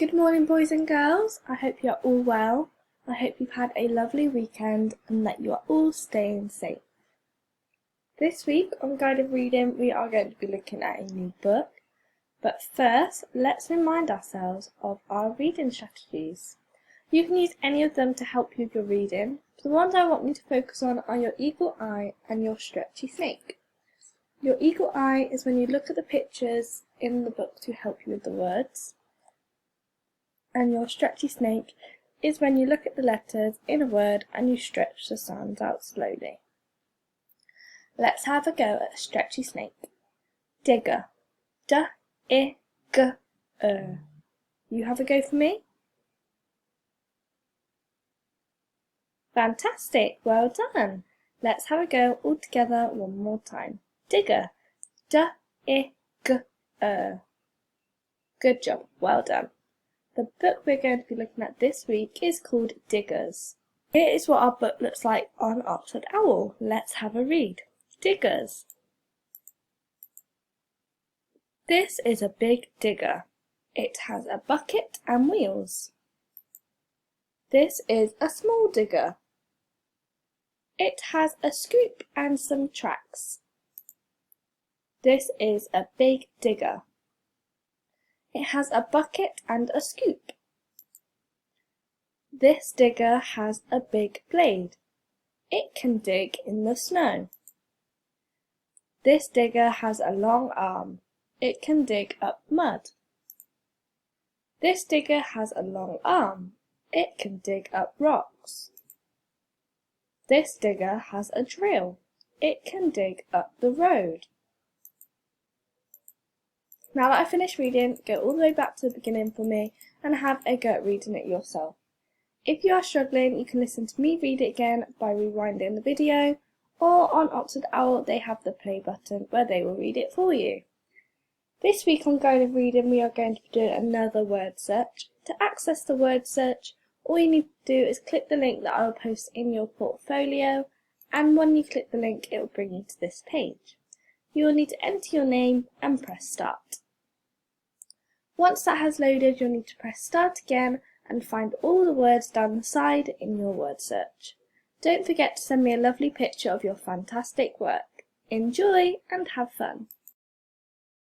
Good morning, boys and girls. I hope you're all well. I hope you've had a lovely weekend and that you are all staying safe. This week on Guided Reading, we are going to be looking at a new book. But first, let's remind ourselves of our reading strategies. You can use any of them to help you with your reading. The ones I want you to focus on are your eagle eye and your stretchy snake. Your eagle eye is when you look at the pictures in the book to help you with the words. And your stretchy snake is when you look at the letters in a word and you stretch the sounds out slowly. Let's have a go at a stretchy snake. Digger. D-I-G-E-R. You have a go for me? Fantastic, well done. Let's have a go all together one more time. Digger. D-I-G-E-R. Good job, well done. The book we're going to be looking at this week is called Diggers. Here is what our book looks like on Oxford Owl. Let's have a read. Diggers. This is a big digger. It has a bucket and wheels. This is a small digger. It has a scoop and some tracks. This is a big digger. It has a bucket and a scoop. This digger has a big blade. It can dig in the snow. This digger has a long arm. It can dig up mud. This digger has a long arm. It can dig up rocks. This digger has a drill. It can dig up the road. Now that I've finished reading, go all the way back to the beginning for me and have a go at reading it yourself. If you are struggling, you can listen to me read it again by rewinding the video, or on Oxford Owl they have the play button where they will read it for you. This week on Guided Reading we are going to be doing another word search. To access the word search, all you need to do is click the link that I will post in your portfolio, and when you click the link it will bring you to this page. You will need to enter your name and press start. Once that has loaded, you'll need to press start again and find all the words down the side in your word search. Don't forget to send me a lovely picture of your fantastic work. Enjoy and have fun!